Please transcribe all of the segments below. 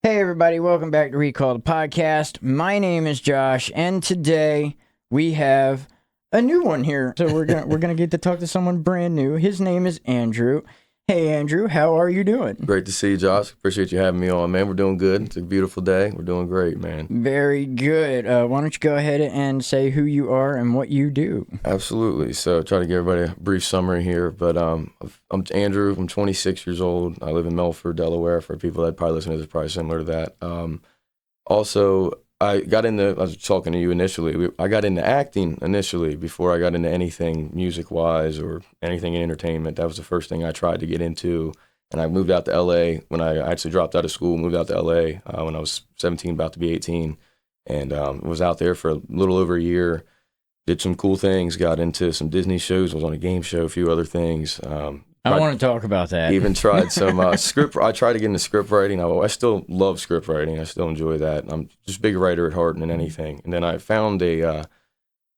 Hey everybody, welcome back to Recall the Podcast. My name is Josh, and today we have a new one here. So we're gonna get to talk to someone brand new. His name is Andrew. Hey Andrew, how are you doing? Great to see you, Josh. Appreciate you having me on, man. We're doing good. It's a beautiful day. We're doing great, man. Very good. Why don't you go ahead and say who you are and what you do? Absolutely. So try to give everybody a brief summary here, but I'm Andrew. I'm 26 years old. I live in Melford, Delaware. For people that probably listen to this, probably similar to that. Also, I was talking to you initially. I got into acting initially before I got into anything music-wise or anything in entertainment. That was the first thing I tried to get into. And I moved out to L.A. when I actually dropped out of school, moved out to L.A. When I was 17, about to be 18. And was out there for a little over a year. Did some cool things, got into some Disney shows, was on a game show, a few other things. I want to talk about that. Even tried some script. I tried to get into script writing. I still love script writing. I still enjoy that. I'm just a big writer at heart than anything. And then I found a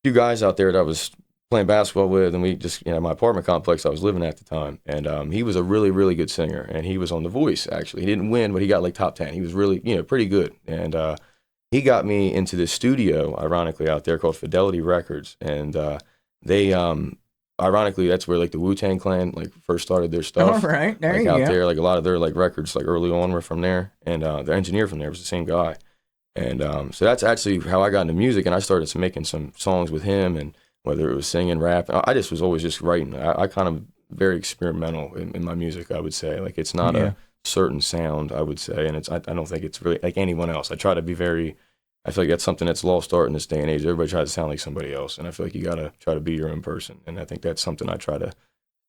few guys out there that I was playing basketball with, and we just, my apartment complex I was living at the time. And he was a really, really good singer, and he was on The Voice, actually. He didn't win, but he got like top 10. He was really, pretty good. And he got me into this studio, ironically, out there called Fidelity Records. And they... ironically, that's where like the Wu-Tang Clan like first started their stuff. All right, there like, you out go. there, like a lot of their like records like early on were from there, and the engineer from there was the same guy. And so that's actually how I got into music, and I started making some songs with him, and whether it was singing, rap, I just was always just writing. I kind of very experimental in my music, I would say. Like it's not a certain sound, I would say, and I don't think it's really like anyone else. I try to be very. I feel like that's something that's lost art in this day and age. Everybody tries to sound like somebody else, and I feel like you got to try to be your own person, and I think that's something I try to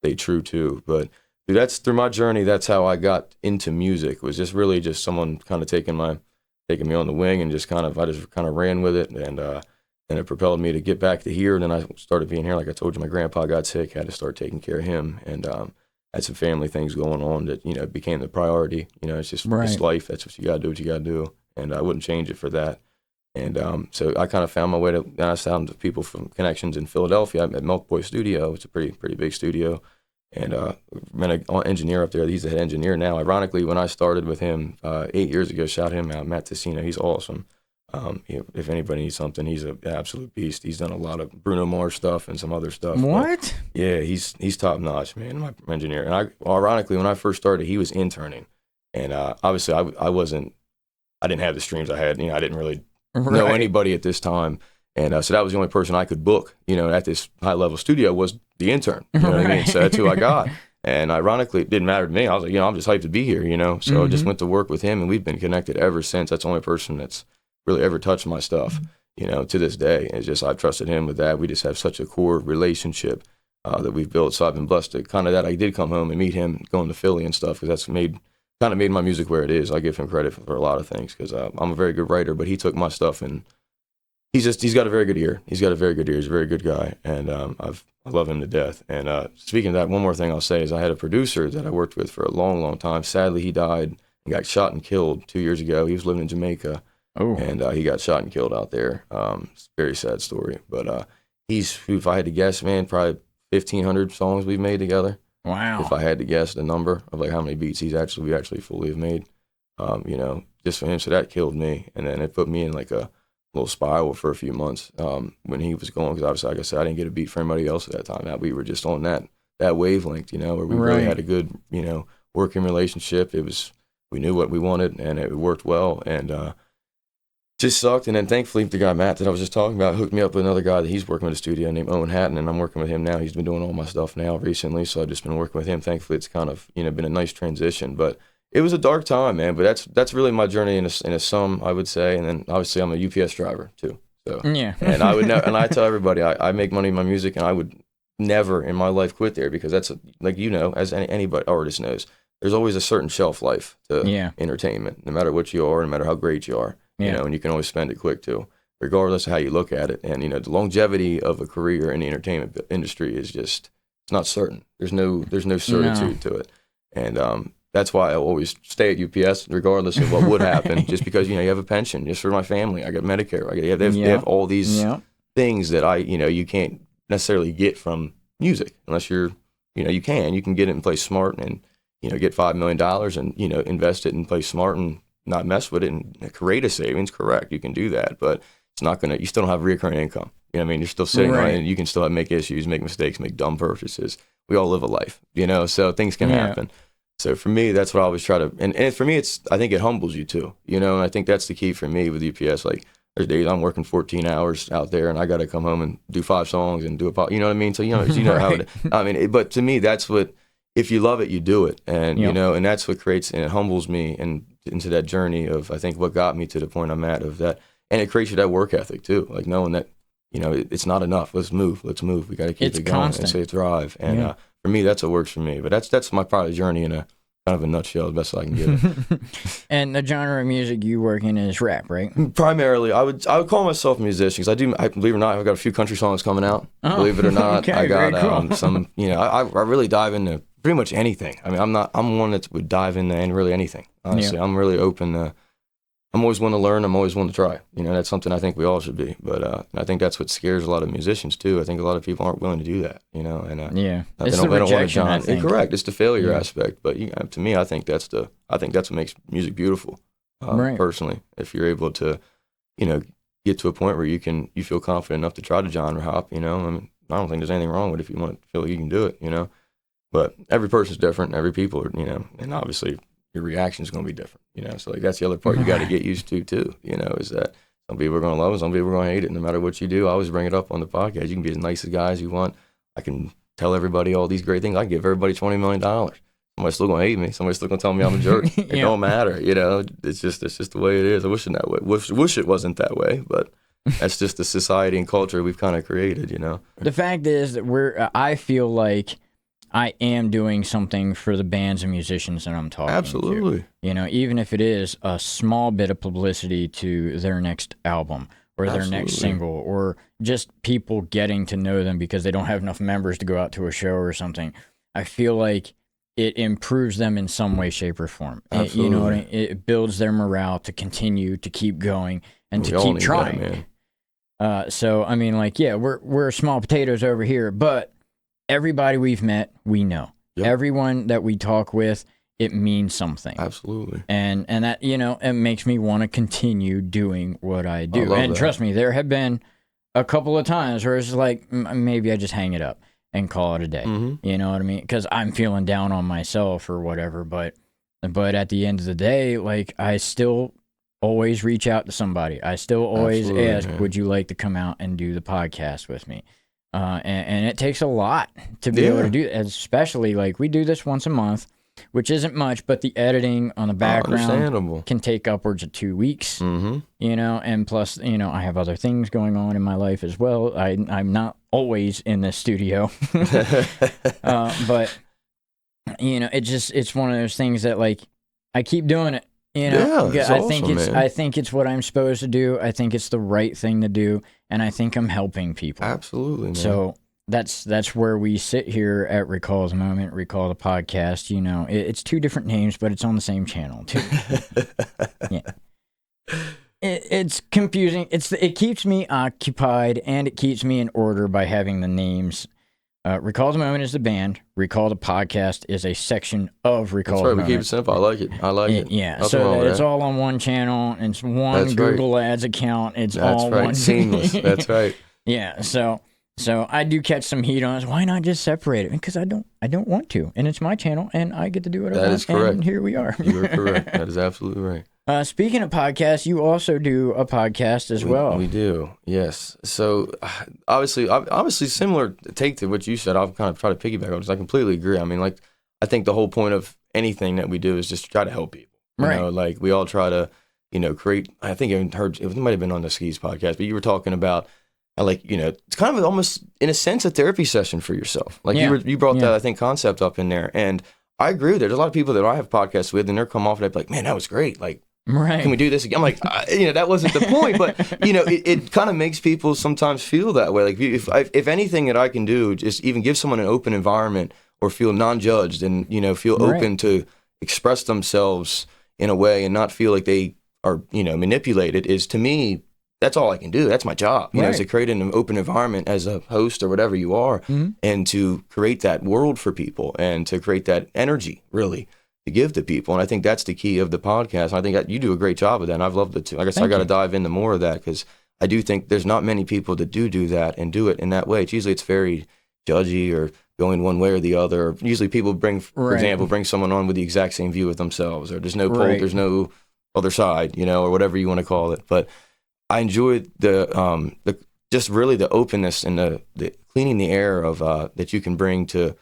stay true to. But that's through my journey. That's how I got into music. It was just really just someone kind of taking me on the wing, and I just kind of ran with it, and it propelled me to get back to here. And then I started being here. Like I told you, my grandpa got sick, had to start taking care of him, and had some family things going on that became the priority. It's just It's life. That's what you got to do. What you got to do, and I wouldn't change it for that. And so I kind of found my way to, I found people from connections in Philadelphia. I'm at Milk Boy Studio. It's a pretty big studio. And met an engineer up there. He's the head engineer now. Ironically, when I started with him 8 years ago, shout him out, Matt Tessino. He's awesome. If anybody needs something, he's an absolute beast. He's done a lot of Bruno Mars stuff and some other stuff. What? But yeah, he's top notch, man, my engineer. And ironically, when I first started, he was interning. And obviously, I didn't have the streams I had. I didn't really know anybody at this time, and so that was the only person I could book, at this high level studio was the intern. You know what I mean? So that's who I got. And ironically, it didn't matter to me. I was like, I'm just hyped to be here, So I just went to work with him, and we've been connected ever since. That's the only person that's really ever touched my stuff, to this day. It's just I've trusted him with that. We just have such a core relationship that we've built. So I've been blessed to kind of that. I did come home and meet him going to Philly and stuff, because that's kind of made my music where it is. I give him credit for a lot of things, because I'm a very good writer, but he took my stuff, and he's got a very good ear. He's got a very good ear. He's a very good guy, and I love him to death. And speaking of that, one more thing I'll say is I had a producer that I worked with for a long, long time. Sadly, he died and got shot and killed 2 years ago. He was living in Jamaica, and he got shot and killed out there. It's a very sad story, but he's, if I had to guess, man, probably 1,500 songs we've made together. Wow. If I had to guess the number of like how many beats we actually fully have made, just for him. So that killed me. And then it put me in like a little spiral for a few months when he was going, because obviously, like I said, I didn't get a beat from anybody else at that time. That we were just on that wavelength, where we really had a good, working relationship. We knew what we wanted, and it worked well. And just sucked. And then thankfully, the guy Matt that I was just talking about hooked me up with another guy that he's working with a studio named Owen Hatton, and I'm working with him now. He's been doing all my stuff now recently, so I've just been working with him. Thankfully, it's kind of been a nice transition, but it was a dark time, man. But that's really my journey in a sum, I would say. And then obviously, I'm a UPS driver too. So yeah, and I would and I tell everybody I make money in my music, and I would never in my life quit there, because that's like as anybody artist knows, there's always a certain shelf life to entertainment, no matter what you are, no matter how great you are. And you can always spend it quick too, regardless of how you look at it. And, the longevity of a career in the entertainment industry is just, it's not certain. There's no certitude to it. And that's why I always stay at UPS, regardless of what would happen, just because, you have a pension. Just for my family, I got Medicare. They have all these things that you can't necessarily get from music unless you're, you can get it and play smart and, get $5 million and, invest it and play smart and not mess with it and create a savings, correct, you can do that, but it's not gonna. You still don't have recurring income. You know what I mean? You're still sitting on it, and you can still make issues, make mistakes, make dumb purchases. We all live a life, you know, so things can happen. So for me, that's what I always try to, and for me, I think it humbles you too, you know, and I think that's the key for me with UPS. Like, there's days I'm working 14 hours out there, and I got to come home and do 5 songs and do you know what I mean? So, you know how it, I mean, but to me, that's what, if you love it, you do it. And, you know, and that's what creates, and it humbles me and into that journey of, I think, what got me to the point I'm at of that. And it creates you that work ethic too, like knowing that, you know, it's not enough. Let's move. We got to keep it going and stay thrive. And for me, that's what works for me. But that's my probably journey in a kind of a nutshell, the best I can give it. And the genre of music you work in is rap, right? Primarily, I would call myself a musician, because I believe it or not, I've got a few country songs coming out. Oh, believe it or not, okay, I got cool. Some. You know, I really dive into pretty much anything. I mean, I'm one that would dive into really anything. Honestly, I'm really open to. I'm always one to learn. I'm always one to try. You know, that's something I think we all should be. But I think that's what scares a lot of musicians too. I think a lot of people aren't willing to do that. You know, and it's the rejection. I think. Correct. It's the failure aspect. But to me, I think that's what makes music beautiful. Right. Personally, if you're able to, you know, get to a point where you feel confident enough to try to genre hop. You know, I mean, I don't think there's anything wrong with it if you want to feel like you can do it. You know, but every person's different. Every people are, you know, and obviously your reaction is going to be different, you know. So like that's the other part you got to get used to too, you know, is that some people are going to love it, some people are going to hate it. No matter what you do, I always bring it up on the podcast. You can be as nice a guy as you want. I can tell everybody all these great things. I can give everybody $20 million. Somebody's still going to hate me. Somebody's still going to tell me I'm a jerk. It don't matter, you know. It's just the way it is. I wish it that way. Wish it wasn't that way, but that's just the society and culture we've kind of created, you know. The fact is that I feel like I am doing something for the bands and musicians that I'm talking to. You know, even if it is a small bit of publicity to their next album or their next single, or just people getting to know them because they don't have enough members to go out to a show or something. I feel like it improves them in some way, shape, or form. You know what I mean? It builds their morale to continue to keep going and to keep trying. So, I mean, like, yeah, we're small potatoes over here, but everybody we've met, we know. Yep. Everyone that we talk with, it means something. Absolutely. And that, you know, it makes me want to continue doing what I do. And trust me, there have been a couple of times where it's like, maybe I just hang it up and call it a day. Mm-hmm. You know what I mean? Because I'm feeling down on myself or whatever. But at the end of the day, like, I still always reach out to somebody. I still always ask, would you like to come out and do the podcast with me? And it takes a lot to be able to do it, especially like we do this once a month, which isn't much, but the editing on the background can take upwards of 2 weeks, you know, and plus, you know, I have other things going on in my life as well. I'm not always in the studio, but, you know, it's one of those things that like I keep doing it. You know, I think it's what I'm supposed to do. I think it's the right thing to do, and I think I'm helping people. Absolutely, man. So that's where we sit here at Recall the Moment, Recall the Podcast. You know, it's 2 different names, but it's on the same channel too. Yeah, it's confusing. It keeps me occupied and it keeps me in order by having the names. Recall the Moment is the band. Recall the Podcast is a section of Recall the Moment. We keep it simple. I like it. Yeah, nothing so it's all on one channel. It's one Google Ads account. It's all one. Seamless. That's right. Yeah, so I do catch some heat on it. Why not just separate it? Because I don't want to, and it's my channel, and I get to do what I want. That is correct. And here we are. You are correct. That is absolutely right. Speaking of podcasts, you also do a podcast as well. We do, yes. So obviously similar take to what you said. I'll kind of try to piggyback on this. I completely agree. I mean, like, I think the whole point of anything that we do is just try to help people. You know, like we all try to, you know, create. I think I heard it might have been on the Skis podcast, but you were talking about, like, you know, it's kind of almost in a sense a therapy session for yourself. Like you brought that, I think, concept up in there, and I agree. There's a lot of people that I have podcasts with, and they're come off and they're like, man, that was great. Like, can we do this again? I'm like, you know, that wasn't the point, but you know, it kind of makes people sometimes feel that way. Like if anything that I can do, just even give someone an open environment or feel non-judged and, you know, feel open to express themselves in a way and not feel like they are, you know, manipulated, is, to me, that's all I can do. That's my job, you know, is to create an open environment as a host or whatever you are, and to create that world for people and to create that energy, really, to give to people. And I think that's the key of the podcast. And I think that you do a great job of that. And I've loved it too. I guess I got to dive into more of that, because I do think there's not many people that do that and do it in that way. It's very judgy or going one way or the other. Usually people bring, for example, bring someone on with the exact same view of themselves, or there's no pole, there's no other side, or whatever you want to call it. But I enjoyed the just really the openness and the cleaning the air of that you can bring to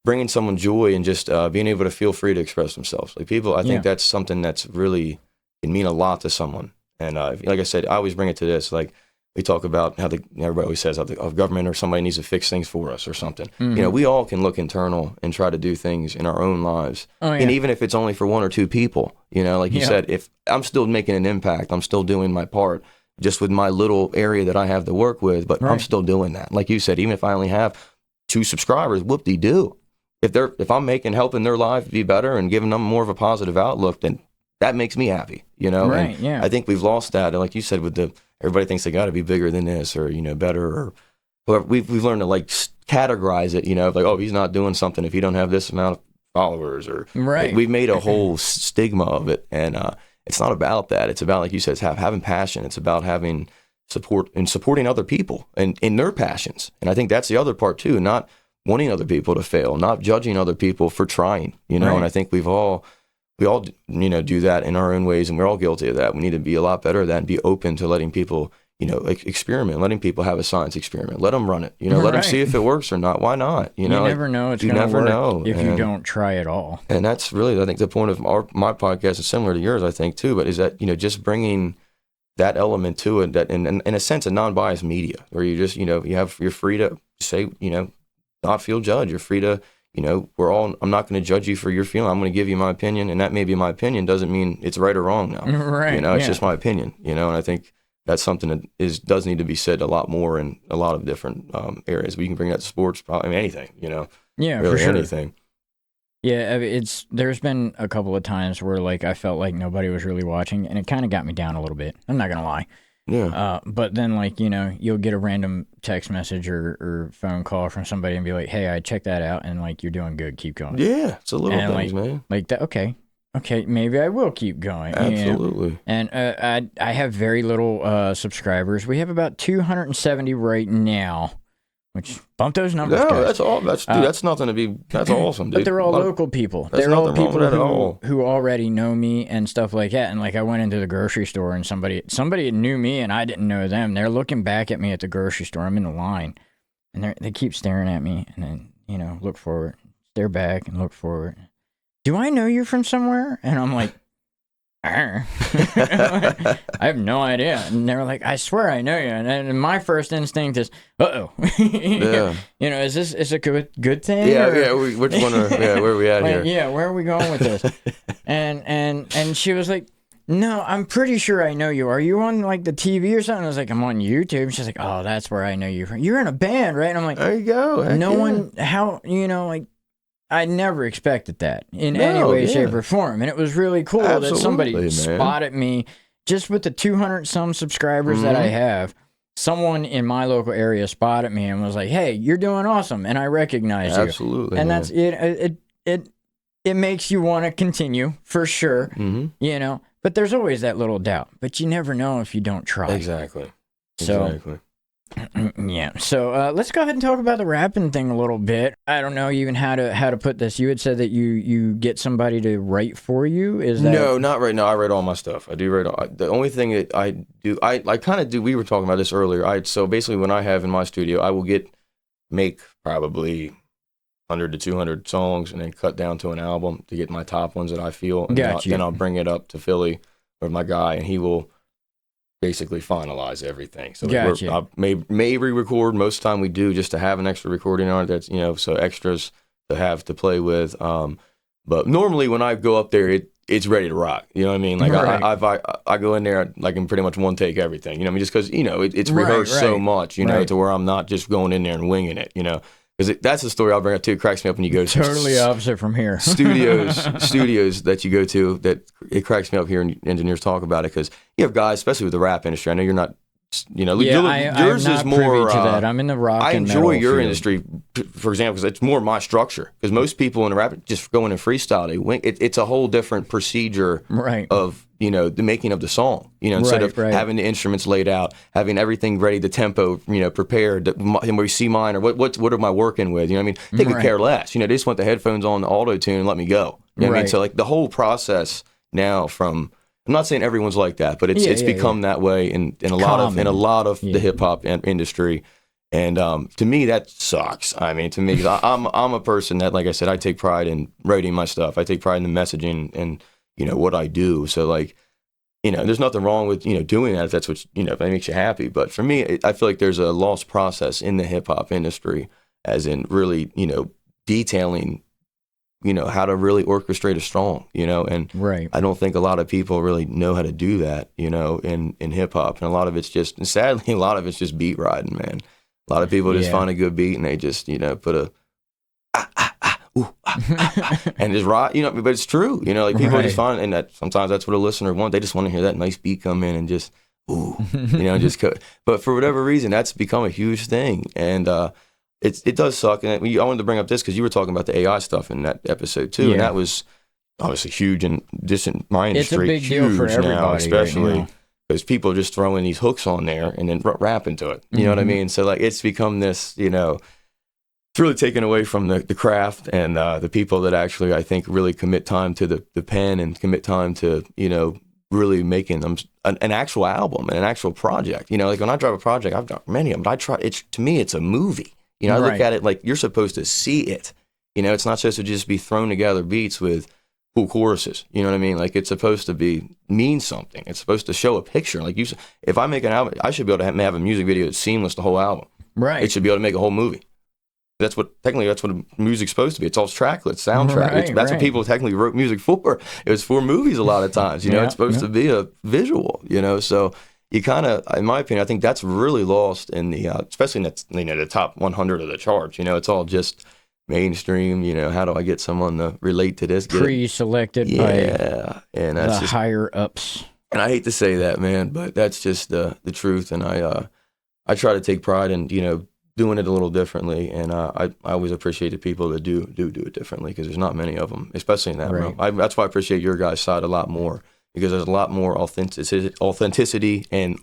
bringing someone joy, and just being able to feel free to express themselves. Like people, I think that's something that's really can mean a lot to someone. And like I said, I always bring it to this. Like we talk about how everybody always says how the government or somebody needs to fix things for us or something. Mm-hmm. We all can look internal and try to do things in our own lives. Oh, yeah. And even if it's only for one or two people, like you said, if I'm still making an impact, I'm still doing my part just with my little area that I have to work with, but I'm still doing that. Like you said, even if I only have 2 subscribers, whoop-de-doo. If I'm helping their life be better and giving them more of a positive outlook, then that makes me happy, Right, and I think we've lost that. And like you said, with everybody thinks they got to be bigger than this, or better, or whatever. We've learned to like categorize it, like, oh, he's not doing something if he don't have this amount of followers, or like, we've made a whole stigma of it, and it's not about that. It's about, like you said, having passion. It's about having support and supporting other people and in their passions. And I think that's the other part too, not wanting other people to fail, not judging other people for trying, and I think we all do that in our own ways, and we're all guilty of that. We need to be a lot better at that and be open to letting people, experiment, letting people have a science experiment. Let them run it, let them see if it works or not. Why not? You never know it's going to work if you don't try at all. And that's really, I think, the point of my podcast is similar to yours, I think, too, but is that, just bringing that element to it, that in a sense, a non-biased media, where you just, you're free to say, not feel judged. You're free to, I'm not going to judge you for your feeling. I'm going to give you my opinion, and that may be my opinion doesn't mean it's right or wrong now. Right. It's just my opinion, and I think that's something that does need to be said a lot more in a lot of different areas. We can bring that to sports, anything, Yeah, really for sure. Anything. Yeah, there's been a couple of times where like I felt like nobody was really watching, and it kind of got me down a little bit. I'm not going to lie. Yeah. But then, like, you'll get a random text message or phone call from somebody and be like, hey, I checked that out, and, like, you're doing good. Keep going. Yeah, it's a little and things, like, man. Like, that. Okay, maybe I will keep going. Absolutely. And I have very little subscribers. We have about 270 right now, which bump those numbers, No, guys. that's all. That's nothing to be. That's awesome, dude. But they're all local people. There's They're all nothing wrong with that at all. people who already know me and stuff like that. And like I went into the grocery store and somebody knew me and I didn't know them. They're looking back at me at the grocery store. I'm in the line, and they keep staring at me, and then look forward, stare back, and look forward. Do I know you from somewhere? And I'm like, I have no idea. And they were like, I swear I know you. And my first instinct is, uh-oh. Yeah. Is this a good thing? Yeah, or? yeah. Which one? Where are we at here? Yeah, where are we going with this? and she was like, no, I'm pretty sure I know you. Are you on like the TV or something? I was like, I'm on YouTube. She's like, oh, that's where I know you from. You're in a band, right? And I'm like, there you go. I never expected that in any way, shape, or form. And it was really cool that somebody spotted me just with the 200 some subscribers that I have. Someone in my local area spotted me and was like, hey, you're doing awesome. And I recognize you. Absolutely. And that's it. It makes you want to continue for sure, but there's always that little doubt, but you never know if you don't try. Exactly. Yeah. So let's go ahead and talk about the rapping thing a little bit. I don't know even how to put this. You had said that you get somebody to write for you. Is that no, not right now. I write all my stuff. I do write all. The only thing that I do, I kind of do. We were talking about this earlier. So basically, when I have in my studio, I will make probably 100 to 200 songs and then cut down to an album to get my top ones that I feel. And then I'll bring it up to Philly with my guy, and he will basically finalize everything. So I may re-record. Most of the time we do, just to have an extra recording on it. That's so extras to have to play with. But normally when I go up there, it's ready to rock. You know what I mean? Like I go in there, like in pretty much one take everything. You know what I mean? Just because it's rehearsed so much. To where I'm not just going in there and winging it. Because that's the story I'll bring up too. It cracks me up when you go to totally opposite from here. studios that you go to, that it cracks me up hearing engineers talk about it, because you have guys, especially with the rap industry. I know you're not You know, yours is more. Privy to that. I'm in the rock. I and enjoy metal your field. industry, for example, because it's more my structure. Because most people in the rap just go in and freestyle. They wing. It's a whole different procedure Right. of, you know, the making of the song. You know, instead of having the instruments laid out, having everything ready, the tempo, you know, prepared. And we see mine or what am I working with? You know what I mean? They could care less. You know, they just want the headphones on, the auto tune, and let me go. You know what I mean? So like the whole process now from. I'm not saying everyone's like that, but it's become that way in a lot of the hip hop industry, and to me that sucks. I mean, to me, 'cause I'm a person that, like I said, I take pride in writing my stuff. I take pride in the messaging and, you know, what I do. So like, you know, there's nothing wrong with, you know, doing that if that's what, you know, if that makes you happy. But for me, I feel like there's a lost process in the hip hop industry, as in really, you know, detailing, you know, how to really orchestrate a song, you know, and I don't think a lot of people really know how to do that, you know, in hip hop. And a lot of it's just, and sadly, a lot of it's just beat riding, man. A lot of people just find a good beat and they just, you know, put a, and just ride, you know, but it's true, you know, like people just find, and that sometimes that's what a listener wants. They just want to hear that nice beat come in and just, you know, just but for whatever reason, that's become a huge thing. And, it does suck, and I wanted to bring up this because you were talking about the AI stuff in that episode too, and that was obviously huge in just in my industry. It's a big deal for everybody now, especially right because people are just throwing these hooks on there and then rapping to it. You know what I mean? So like it's become this, you know, it's really taken away from the craft and the people that actually I think really commit time to the pen and commit time to, you know, really making them an actual album and an actual project. You know, like when I drive a project, I've done many of them. To me, it's a movie. You know, I look at it like you're supposed to see it. You know, it's not supposed to just be thrown together beats with cool choruses. You know what I mean? Like it's supposed to mean something. It's supposed to show a picture. Like if I make an album, I should be able to have a music video that's seamless the whole album. Right. It should be able to make a whole movie. That's what music's supposed to be. It's all tracklets, soundtrack. That's what people technically wrote music for. It was for movies a lot of times. You know, it's supposed to be a visual. You know, so. You kind of, in my opinion, I think that's really lost in the, especially in the, you know, the top 100 of the charts. You know, it's all just mainstream. You know, how do I get someone to relate to this? Pre-selected by and that's the higher ups. And I hate to say that, man, but that's just the truth. And I try to take pride in, you know, doing it a little differently. And I always appreciate the people that do it differently because there's not many of them, especially in that realm. That's why I appreciate your guys' side a lot more. Because there's a lot more authenticity and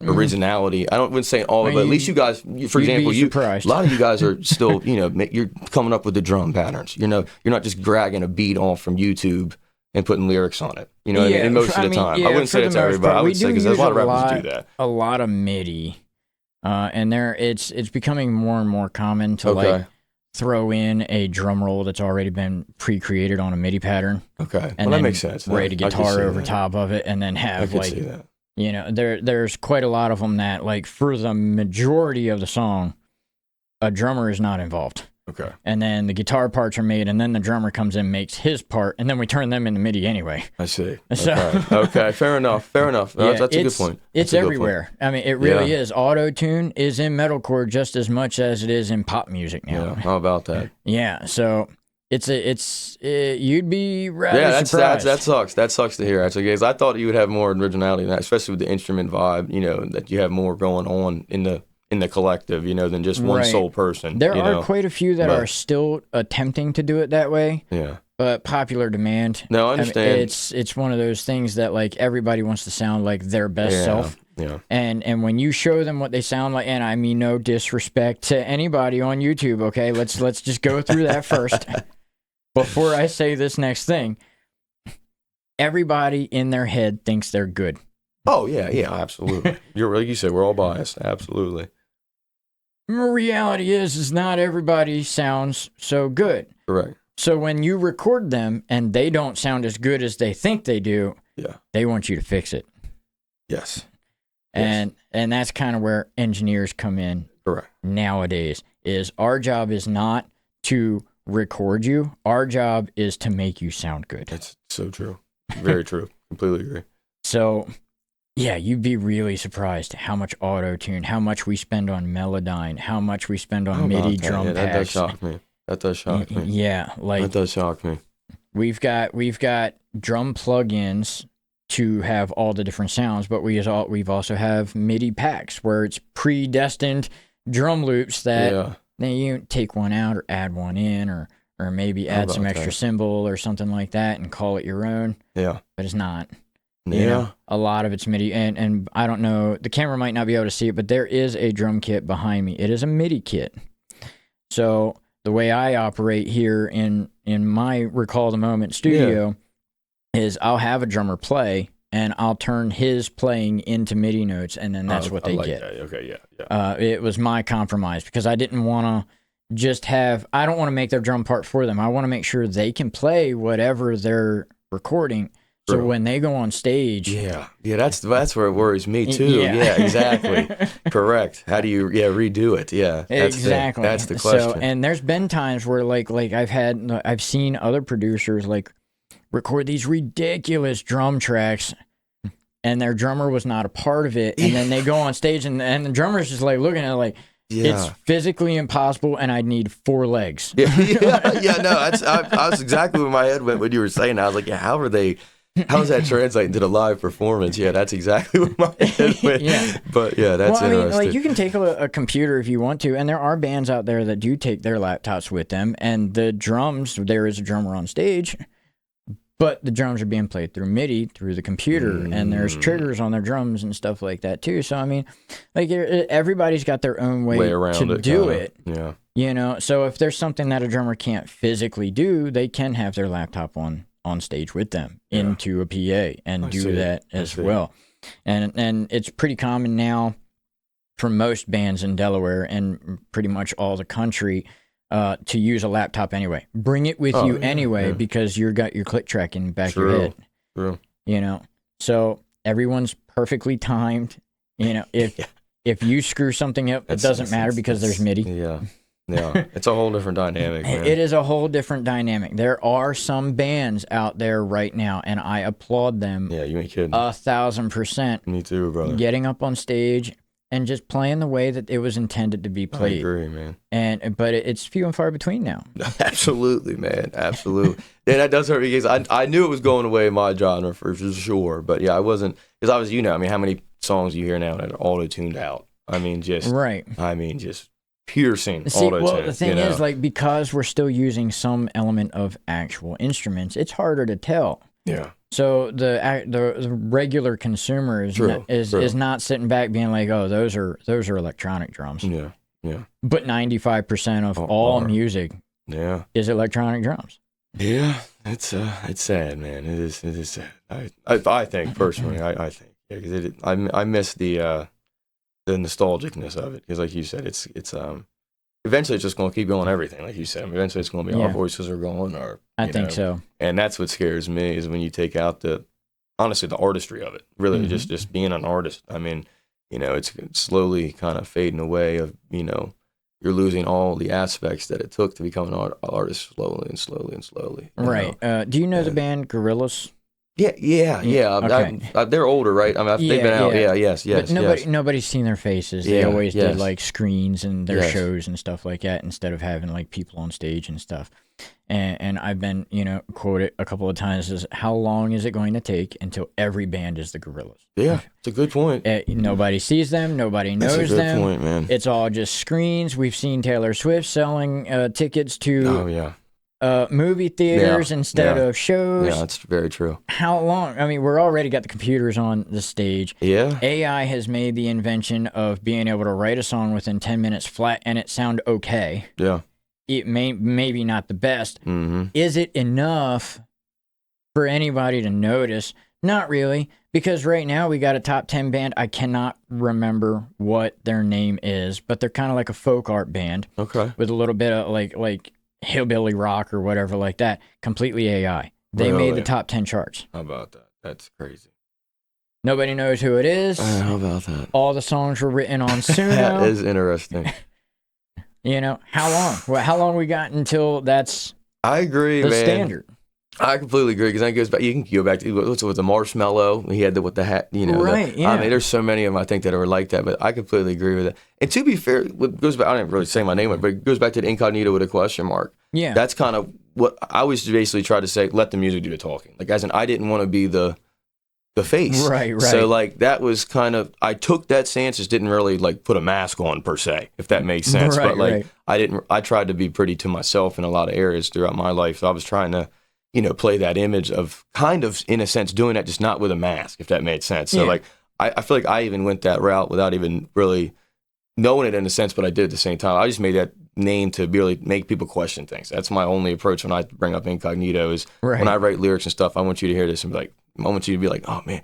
originality. I wouldn't say all of it, but at least you guys, for example, a lot of you guys are still, you know, you're coming up with the drum patterns. You know, you're not just dragging a beat off from YouTube and putting lyrics on it. You know what I mean? And most of the time. I wouldn't say it's everybody. I would say because there's a lot of rappers do that. A lot of MIDI. And it's becoming more and more common to like throw in a drum roll that's already been pre-created on a MIDI pattern. Okay, and that makes sense. Write a guitar over top of it, and then have like, you know, there's quite a lot of them that like for the majority of the song, a drummer is not involved. Okay. And then the guitar parts are made, and then the drummer comes in, makes his part, and then we turn them into MIDI anyway. I see. So, okay, fair enough. That's a good point. It's everywhere. I mean, it really is. Auto-tune is in metalcore just as much as it is in pop music now. Yeah, how about that? Yeah, so you'd be rather surprised. That sucks. That sucks to hear, actually, because I thought you would have more originality than that, especially with the instrument vibe, you know, that you have more going on in the collective, you know, than just one sole person. There are quite a few that are still attempting to do it that way. Yeah. But popular demand. No, I understand. It's one of those things that like everybody wants to sound like their best self. Yeah. And when you show them what they sound like, and I mean no disrespect to anybody on YouTube, okay? Let's just go through that first before I say this next thing. Everybody in their head thinks they're good. Oh yeah, absolutely. You're like you said, we're all biased. Absolutely. Reality is not everybody sounds so good. Correct. So when you record them and they don't sound as good as they think they do, they want you to fix it. Yes. And that's kind of where engineers come in. Correct. Nowadays is our job is not to record you. Our job is to make you sound good. That's so true. Very true. Completely agree. So yeah, you'd be really surprised how much auto-tune, how much we spend on Melodyne, how much we spend on MIDI drum packs. That does shock me. That does shock me. Yeah, like that does shock me. We've got drum plugins to have all the different sounds, but we've also have MIDI packs where it's predestined drum loops that then you take one out or add one in or maybe add some extra cymbal or something like that and call it your own. Yeah. But it's not. You know, a lot of it's MIDI, and I don't know, the camera might not be able to see it, but there is a drum kit behind me. It is a MIDI kit. So the way I operate here in my Recall the Moment studio is I'll have a drummer play, and I'll turn his playing into MIDI notes, and then that's what they get. That. Okay, yeah. It was my compromise because I didn't want to I don't want to make their drum part for them. I want to make sure they can play whatever they're recording. So when they go on stage, that's where it worries me too. Yeah, exactly, correct. How do you redo it? Yeah, exactly. That's the question. So, and there's been times where like I've seen other producers like record these ridiculous drum tracks, and their drummer was not a part of it, and then they go on stage and the drummer's just like looking at it like. Yeah. It's physically impossible, and I'd need 4 legs. No, I was exactly where my head went when you were saying that. I was like, how does that translate into the live performance? Yeah, that's exactly where my head went. But that's interesting. Like you can take a computer if you want to, and there are bands out there that do take their laptops with them, and the drums, there is a drummer on stage, but the drums are being played through MIDI, through the computer, and there's triggers on their drums and stuff like that too. So, I mean, like everybody's got their own way to do it. Yeah. You know, so if there's something that a drummer can't physically do, they can have their laptop on stage with them into a PA and do that as well. And it's pretty common now for most bands in Delaware and pretty much all the country to use a laptop anyway. Bring it with you anyway because you got your click track in the back of your head. True. You know, so everyone's perfectly timed. You know, if you screw something up, it doesn't matter because there's MIDI. Yeah, it's a whole different dynamic, man. It is a whole different dynamic. There are some bands out there right now, and I applaud them. Yeah, you ain't kidding. 1,000%. Me too, brother. Getting up on stage and just playing the way that it was intended to be played. I agree, man. But it's few and far between now. Absolutely, man. Absolutely. Yeah, that does hurt me because I knew it was going away in my genre for sure. But yeah, I wasn't, because obviously, you know, I mean, how many songs you hear now that are auto-tuned out? I mean, just piercing auto-tune. Well, the thing is, like, because we're still using some element of actual instruments, it's harder to tell. Yeah. So the regular consumer is not sitting back being like, oh, those are electronic drums. Yeah. But 95% of all music is electronic drums. Yeah, it's sad, man. It is sad. I think personally, I think because I miss the nostalgicness of it because, like you said, it's eventually it's just going to keep going everything, like you said. Eventually it's going to be our voices are going, or I think so. And that's what scares me is when you take out honestly the artistry of it. Really, just being an artist. I mean, you know, it's slowly kind of fading away. Of you're losing all the aspects that it took to become an artist slowly and slowly and slowly. Right. Do you know the band Gorillaz? Yeah. Okay. They're older, right? I mean, they've been out. Yeah, yes. But nobody's seen their faces. They always did like screens and their shows and stuff like that instead of having like people on stage and stuff. And I've been, quoted a couple of times as how long is it going to take until every band is the Gorillaz? Yeah, it's a good point. Nobody sees them. Nobody knows them. That's a good point, man. It's all just screens. We've seen Taylor Swift selling tickets to movie theaters instead of shows. Yeah, that's very true. How long? I mean, we're already got the computers on the stage. Yeah. AI has made the invention of being able to write a song within 10 minutes flat and it sound okay. Yeah. It maybe not the best. Mm-hmm. Is it enough for anybody to notice? Not really, because right now we got a top 10 band. I cannot remember what their name is, but they're kind of like a folk art band. Okay. With a little bit of like hillbilly rock or whatever like that. Completely AI. They made the top 10 charts. How about that? That's crazy. Nobody knows who it is. How about that? All the songs were written on Suno. That is interesting. How long? Well, how long we got until that's I agree, the man. standard? I completely agree because that goes back. You can go back to what's with the marshmallow. He had with the hat, Right. I mean, there's so many of them I think that are like that, but I completely agree with it. And to be fair, what goes back. I don't really say my name, but it goes back to the incognito with a question mark. Yeah. That's kind of what I always basically try to say. Let the music do the talking. Like as in, I didn't want to be the the face. Right. So like that was kind of, I took that stance, just didn't really like put a mask on per se, if that makes sense. Right, but like right. I tried to be pretty to myself in a lot of areas throughout my life. So I was trying to, play that image of kind of in a sense doing that, just not with a mask, if that made sense. So like I feel like I even went that route without even really knowing it in a sense, but I did at the same time. I just made that name to really make people question things. That's my only approach when I bring up incognito is when I write lyrics and stuff, I want you to hear this and be like, I want you to be like, oh man,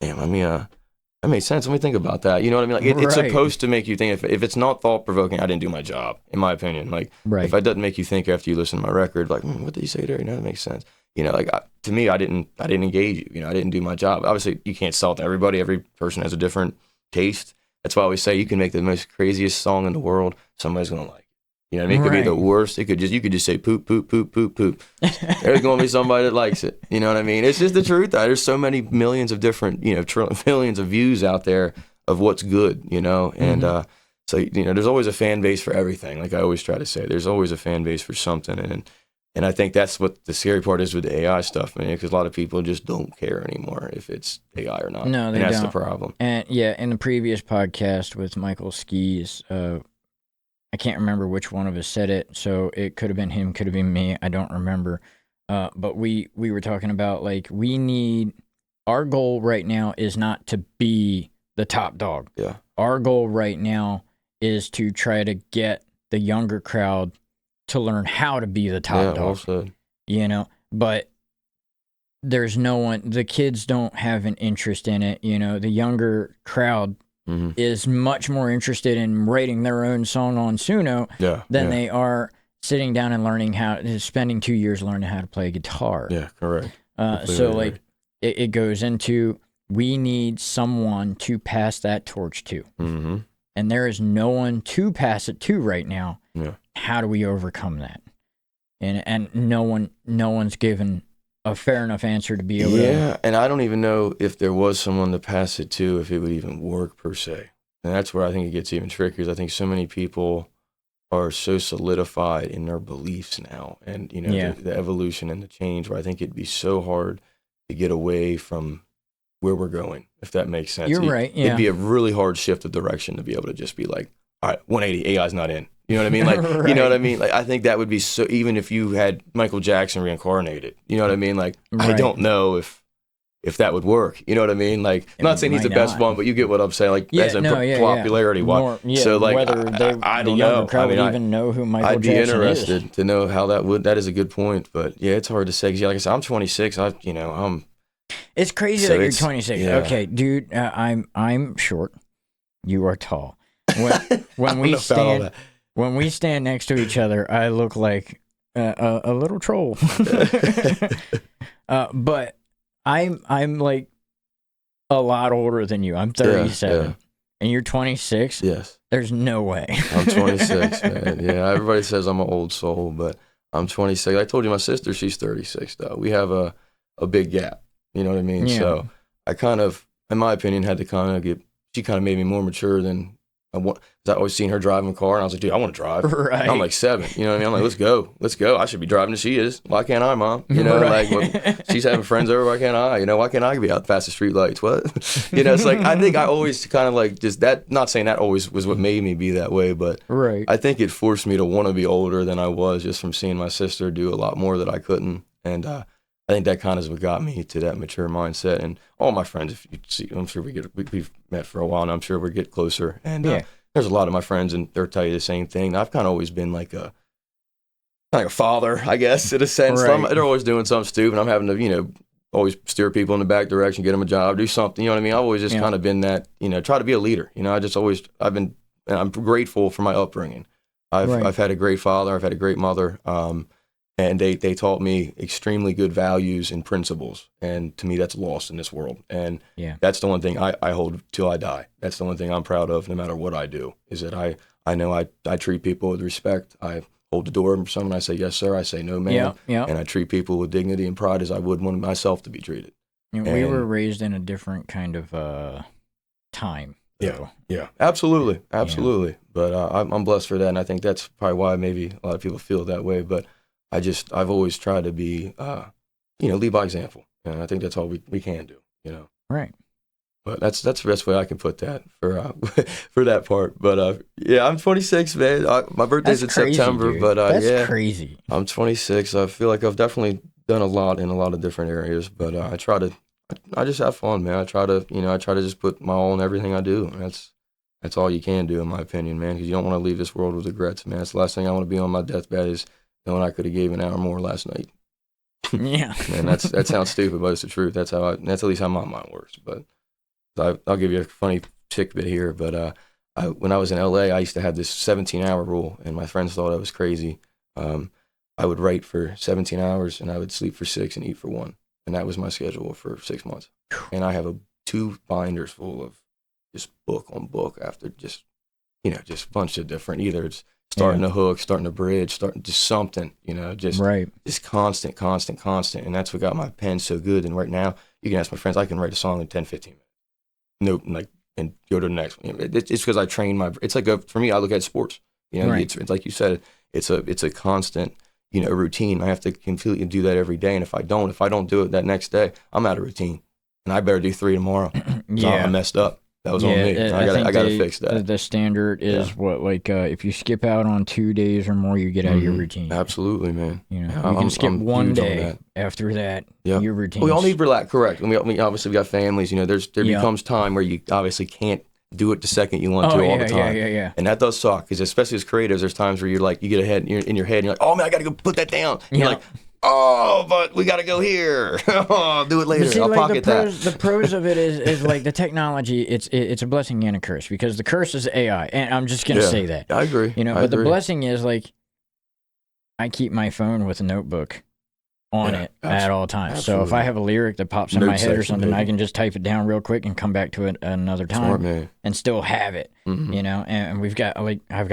damn, I mean, that made sense. Let me think about that. You know what I mean? Like it's supposed to make you think. If it's not thought provoking, I didn't do my job, in my opinion. Like if it doesn't make you think after you listen to my record, like what did you say there? That makes sense. Like to me, I didn't engage you. I didn't do my job. Obviously, you can't sell it to everybody. Every person has a different taste. That's why I always say you can make the most craziest song in the world. Somebody's gonna like it. You know what I mean? It could be the worst. You could just say poop, poop, poop, poop, poop. There's going to be somebody that likes it. You know what I mean? It's just the truth. There's so many millions of different, millions of views out there of what's good, and so, there's always a fan base for everything. Like I always try to say, there's always a fan base for something. And I think that's what the scary part is with the AI stuff, man, because a lot of people just don't care anymore if it's AI or not. No, they don't. And that's the problem. And in the previous podcast with Michael Skis, I can't remember which one of us said it, so it could have been him, could have been me. I don't remember. But we were talking about, like, our goal right now is not to be the top dog. Yeah. Our goal right now is to try to get the younger crowd to learn how to be the top dog. Well said. But there's no one, the kids don't have an interest in it. The younger crowd is much more interested in writing their own song on Suno than they are sitting down and spending 2 years learning how to play guitar. Yeah, correct. So like it goes into, we need someone to pass that torch to. Mm-hmm. And there is no one to pass it to right now. Yeah. How do we overcome that? And no one's given a fair enough answer to be able to. Yeah, and I don't even know if there was someone to pass it to, if it would even work per se. And that's where I think it gets even trickier. I think so many people are so solidified in their beliefs now, and the evolution and the change, where I think it'd be so hard to get away from where we're going, if that makes sense. You're right. Yeah. It'd be a really hard shift of direction to be able to just be like, all right, 180, AI's not in. You know what I mean? Like, Right. You know what I mean? Like, I think that would be so, even if you had Michael Jackson reincarnated, you know what I mean? Like, I don't know if that would work. You know what I mean? Like, I'm not saying he's the best one, but you get what I'm saying. Like, as in popularity. So, like, whether I don't the younger know. crowd would I even know who Michael I'd be Jackson interested to know how that is a good point. But yeah, it's hard to say. 'Cause, like I said, I'm 26. It's crazy So that you're it's- 26. yeah. Okay, dude, I'm short. You are tall. When we stand next to each other, I look like a little troll. But I'm like a lot older than you. I'm 37, and you're 26. Yes, There's no way. I'm 26, man. Yeah, everybody says I'm an old soul, but I'm 26. I told you my sister, she's 36, though. We have a big gap. You know what I mean? Yeah. So I kind of, in my opinion, had to kind of she kind of made me more mature than I want. Cause I always seen her driving a car, and I was like, dude, I want to drive. Right. I'm like 7. You know what I mean? I'm like, let's go. I should be driving as she is. Why can't I, Mom? Like, she's having friends over. Why can't I? Why can't I be out past the street lights? What? It's like, I think I always kind of like just that, not saying that always was what made me be that way, but I think it forced me to want to be older than I was, just from seeing my sister do a lot more that I couldn't. And I think that kind of is what got me to that mature mindset. And all my friends, if you see, I'm sure we've met for a while, and I'm sure we get closer. And there's a lot of my friends, and they'll tell you the same thing. I've kind of always been like a father, I guess, in a sense. Right. They're always doing something stupid. I'm having to, always steer people in the back direction, get them a job, do something. You know what I mean? I've always just kind of been that, try to be a leader. I'm grateful for my upbringing. I've had a great father. I've had a great mother. And they taught me extremely good values and principles. And to me, that's lost in this world. And that's the one thing I hold till I die. That's the one thing I'm proud of, no matter what I do, is that I know I treat people with respect. I hold the door for someone. I say, yes, sir. I say, no, ma'am. And I treat people with dignity and pride as I would want myself to be treated. We were raised in a different kind of time. Though. Yeah, absolutely. Yeah. But I'm blessed for that. And I think that's probably why maybe a lot of people feel that way. But I've always tried to be, lead by example. And I think that's all we can do. you know. Right. But that's the best way I can put that for for that part. But yeah, I'm 26, man. My birthday's That's in crazy, September, dude. but That's yeah, crazy. I'm 26. I feel like I've definitely done a lot in a lot of different areas, but I just have fun, man. I try to just put my all in everything I do. And that's all you can do, in my opinion, man, because you don't want to leave this world with regrets, man. That's the last thing I want to be on my deathbed is knowing I could have gave an hour more last night. Yeah. And that sounds stupid, but it's the truth. That's at least how my mind works. But I'll give you a funny tidbit here. But when I was in LA, I used to have this 17-hour rule, and my friends thought I was crazy. I would write for 17 hours, and I would sleep for 6 and eat for 1. And that was my schedule for 6 months. And I have 2 binders full of just book on book after just a bunch of different, either it's starting a hook, starting a bridge, starting just something, just constant. And that's what got my pen so good. And right now, you can ask my friends, I can write a song in 10, 15 minutes. Nope, and go to the next one. It's because I train it's like for me, I look at sports. It's like you said, it's a constant, routine. I have to completely do that every day. And if I don't do it that next day, I'm out of routine. And I better do 3 tomorrow. I messed up. That was on me. I got to fix that. The standard is if you skip out on 2 days or more, you get out of your routine. Absolutely, man. You can skip one day. After that, your routine. We all need relax. Correct. I mean, obviously, we got families. There becomes time where you obviously can't do it the second you want to all the time. Yeah. And that does suck, because especially as creatives, there's times where you're like, you get ahead in your head, and you're like, oh man, I got to go put that down. And you're like, oh, but we got to go here. I'll do it later. See, I'll pocket that. The pros of it is like the technology. It's a blessing and a curse, because the curse is AI, and I'm just gonna say that. I agree. But the blessing is I keep my phone with a notebook on it at all times. Absolutely. So if I have a lyric that pops in my head or something, I can just type it down real quick and come back to it another time and still have it. And I've got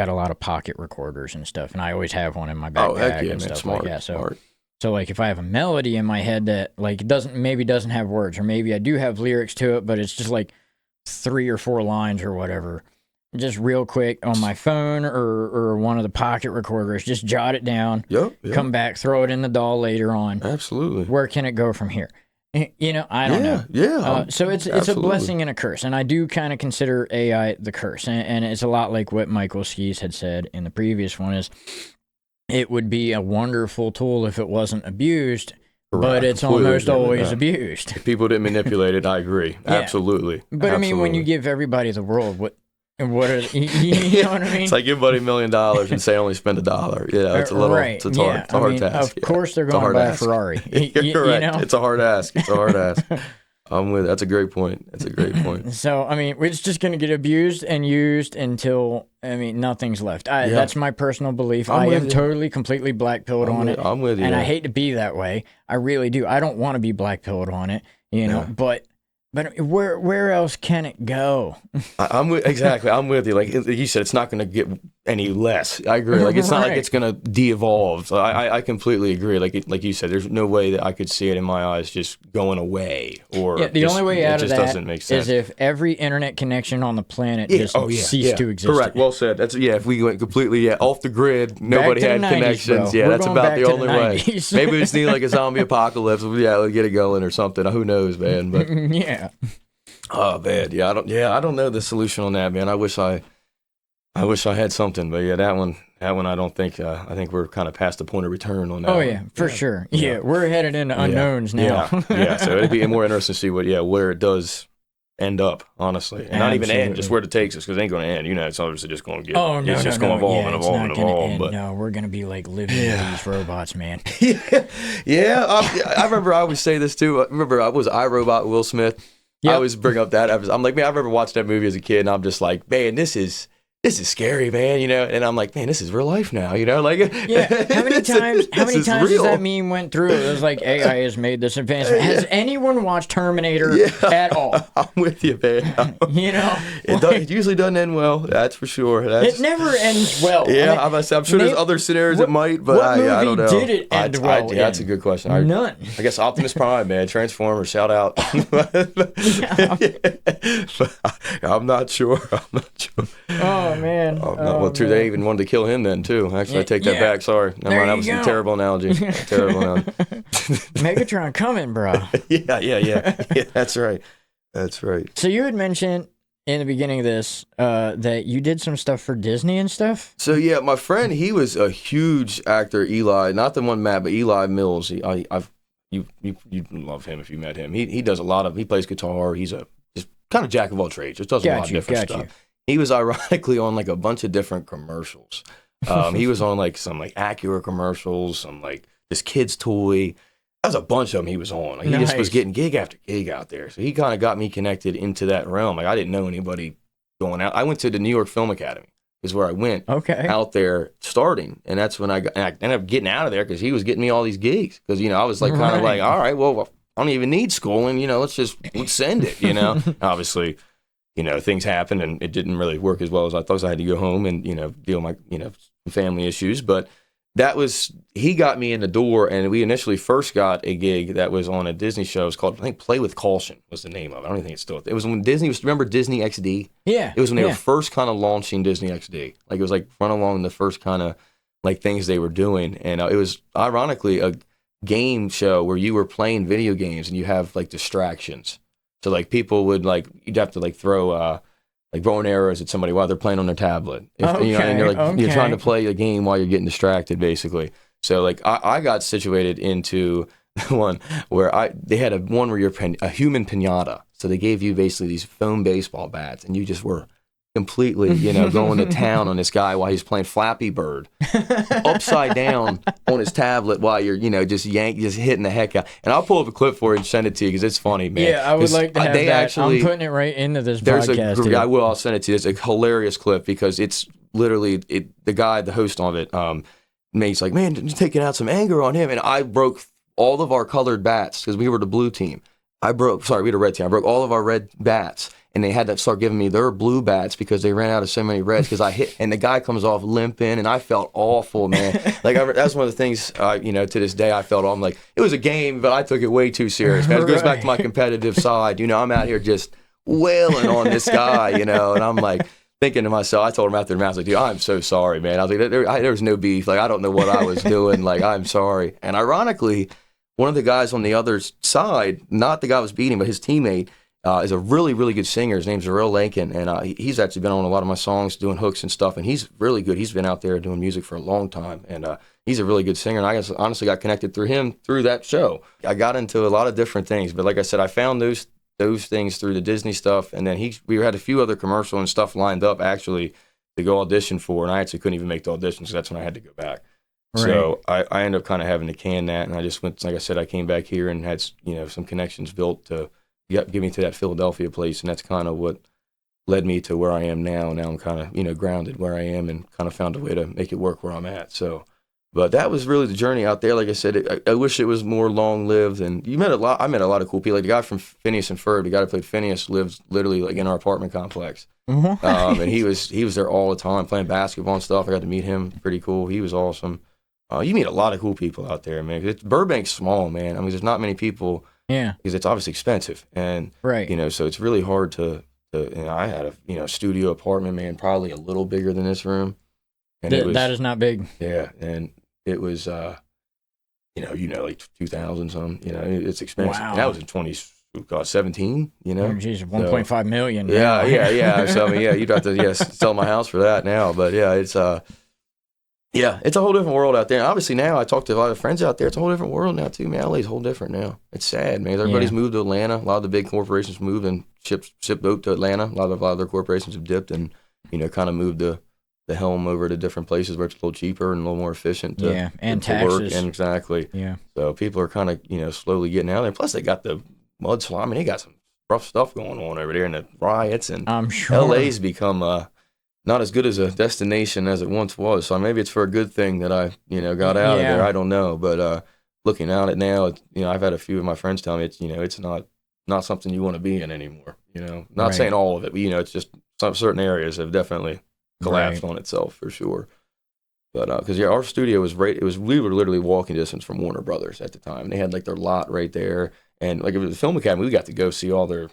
a lot of pocket recorders and stuff, and I always have one in my backpack and stuff like that. So if I have a melody in my head that doesn't have words, or maybe I do have lyrics to it, but it's just 3 or 4 lines or whatever, just real quick on my phone or one of the pocket recorders, just jot it down. Come back, throw it in the DAW later on. Absolutely. Where can it go from here? I don't know. Yeah. So it's a blessing and a curse, and I do kind of consider AI the curse, and it's a lot like what Michael Skis had said in the previous one is. It would be a wonderful tool if it wasn't abused, but it's almost always abused. If people didn't manipulate it, I agree. Absolutely. But I mean, when you give everybody the world, what are you know what I mean? It's like give everybody $1 million and say only spend $1. It's a little, it's a hard task. Of course, they're going to buy a Ferrari. You're correct. It's a hard ask. I'm with it. That's a great point. So, I mean, it's just going to get abused and used until, nothing's left. That's my personal belief. I am totally, completely black-pilled on it. I'm with you. And I hate to be that way. I really do. I don't want to be black-pilled on it, but where else can it go? I'm with you. Like you said, it's not going to get any less. I agree. Like it's not like it's going to de-evolve. So I completely agree. Like you said, there's no way that I could see it in my eyes just going away. Or the only way out of that doesn't make sense. Is if every internet connection on the planet ceased to exist. Correct. Well said. That's if we went completely off the grid, nobody had connections. Bro. That's about the only way. Maybe we just need like a zombie apocalypse. Let's get it going or something. Who knows, man? But oh man, I don't know the solution on that, man. I wish I had something, but that one I don't think. I think we're kind of past the point of return on that. Oh yeah, for sure. Yeah, we're headed into unknowns now. So it'd be more interesting to see where it does end up, honestly, and not even end, just where it takes us, because it ain't going to end. It's obviously just going to get. It's just going to evolve and evolve and evolve. But no, we're going to be like living with these robots, man. I remember I always say this too. I remember I was iRobot Will Smith. Yep. I always bring up that episode. I'm like, man, I remember watching that movie as a kid, and I'm just like, man, this is scary, man, and I'm like, man, this is real life now, like. How many times has that meme went through? It was like, AI has made this advancement. Has anyone watched Terminator at all? I'm with you, man. It usually doesn't end well, that's for sure. It never ends well. I'm sure there's other scenarios it might, but I don't know. What movie did it end well? That's a good question. None. I guess Optimus Prime, man. Transformers, shout out. I'm not sure. I'm not sure. Oh man. Well, true. They even wanted to kill him then too. Actually, I take that back. Sorry. Never mind. That was a terrible analogy. Terrible analogy. Megatron coming, bro. Yeah. That's right. That's right. So you had mentioned in the beginning of this that you did some stuff for Disney and stuff. So yeah, my friend, he was a huge actor. Eli, not the one Matt, but Eli Mills. You love him if you met him. He does a lot of. He plays guitar. He's just kind of jack of all trades. Just does a lot of different stuff. He was ironically on like a bunch of different commercials. He was on like some like Acura commercials, some like this kid's toy. That was a bunch of them he was on. Like, he just was getting gig after gig out there. So he kind of got me connected into that realm. Like I didn't know anybody going out. I went to the New York Film Academy is where I went out there starting. And that's when I ended up getting out of there because he was getting me all these gigs. Because, I was like kind of like, all right, well, I don't even need schooling. Let's send it, Obviously, things happened and it didn't really work as well as I thought. So I had to go home and, deal with my, family issues. But he got me in the door, and we initially first got a gig that was on a Disney show. It was called, I think, Play with Caution was the name of it. I don't even think it's still. It was when Disney was, remember Disney XD? Yeah. It was when they were first kind of launching Disney XD. Like, it was like run along the first kind of like things they were doing. And it was ironically a game show where you were playing video games and you have like distractions. So like people would you'd have to like throw, like bow and arrows at somebody while they're playing on their tablet. And you're trying to play a game while you're getting distracted, basically. So like I got situated into one where they had one where you're a human piñata. So they gave you basically these foam baseball bats, and you just were completely, going to town on this guy while he's playing Flappy Bird upside down on his tablet while you're, just hitting the heck out. And I'll pull up a clip for you and send it to you because it's funny, man. Yeah, I would like to have that. I'm putting it right into this podcast. I will. I'll send it to you. It's a hilarious clip because it's literally the host of it, he's like, man, just taking out some anger on him. And I broke all of our colored bats because we were the blue team. We had a red team. I broke all of our red bats. And they had to start giving me their blue bats because they ran out of so many reds because I hit, and the guy comes off limping, and I felt awful, man. That's one of the things, to this day I felt I'm like, it was a game, but I took it way too serious. Man. It goes back to my competitive side. I'm out here just wailing on this guy, and I'm like thinking to myself, I told him after the match, I was like, dude, I'm so sorry, man. I was like, there was no beef. Like, I don't know what I was doing. Like, I'm sorry. And ironically, one of the guys on the other side, not the guy I was beating, but his teammate, is a really, really good singer. His name's Zarel Lankin, and he's actually been on a lot of my songs doing hooks and stuff, and he's really good. He's been out there doing music for a long time, and he's a really good singer, and I honestly got connected through him through that show. I got into a lot of different things, but like I said, I found those things through the Disney stuff, and then we had a few other commercial and stuff lined up, actually, to go audition for, and I actually couldn't even make the auditions, so that's when I had to go back. Right. So I ended up kind of having to can that, and I just went, like I said, I came back here and had some connections built to get me to that Philadelphia place, and that's kind of what led me to where I am now. Now I'm kind of, grounded where I am and kind of found a way to make it work where I'm at. So, but that was really the journey out there. Like I said, I wish it was more long-lived, and I met a lot of cool people. Like the guy from Phineas and Ferb, the guy that played Phineas lives literally like in our apartment complex. Mm-hmm. And he was there all the time playing basketball and stuff. I got to meet him. Pretty cool. He was awesome. You meet a lot of cool people out there, man. Burbank's small, man. I mean, there's not many people. Yeah, because it's obviously expensive, and so it's really hard to. I had a studio apartment, man, probably a little bigger than this room, and that is not big. Yeah, and it was, like 2,000 something. It's expensive. Wow. And that was in 2017. Oh, geez, 1.5 million. Yeah. So I mean, you'd have to sell my house for that now, but it's it's a whole different world out there. And obviously now I talk to a lot of friends out there. It's a whole different world now too, man. LA's a whole different now. It's sad, man. Everybody's moved to Atlanta. A lot of the big corporations moved and shipped boat to Atlanta. A lot of other corporations have dipped and, kind of moved the helm over to different places where it's a little cheaper and a little more efficient to, and to taxes. Work. And exactly. Yeah. So people are kind of, slowly getting out there. Plus they got the mudslide. I mean, they got some rough stuff going on over there and the riots. And I'm sure LA's become not as good as a destination as it once was. So maybe it's for a good thing that I, got out of there. I don't know. But looking at it now, I've had a few of my friends tell me it's not something you want to be in anymore. Not saying all of it, but it's just some certain areas have definitely collapsed on itself for sure. But because our studio was we were literally walking distance from Warner Brothers at the time. They had like their lot right there, and like it was the Film Academy. We got to go see all their,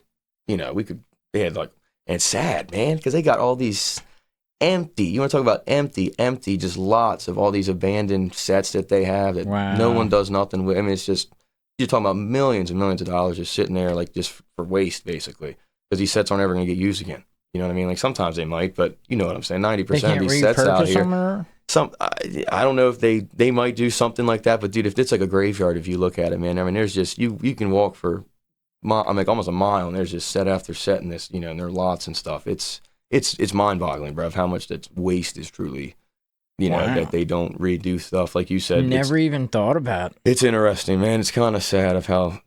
they had like, and it's sad, man, because they got all these empty. You want to talk about empty, just lots of all these abandoned sets that they have that no one does nothing with. I mean, it's just, you're talking about millions and millions of dollars just sitting there, like just for waste, basically, because these sets aren't ever going to get used again. You know what I mean? Like sometimes they might, but you know what I'm saying. 90% of these sets out here. I don't know if they might do something like that, but dude, if it's like a graveyard, if you look at it, man, I mean, there's just you can walk for, almost a mile, and there's just set after set in this, you know, and there are lots and stuff. It's mind-boggling, bro, of how much that waste is truly, you know, that they don't redo stuff like you said. Never even thought about. It's interesting, man. It's kind of sad of how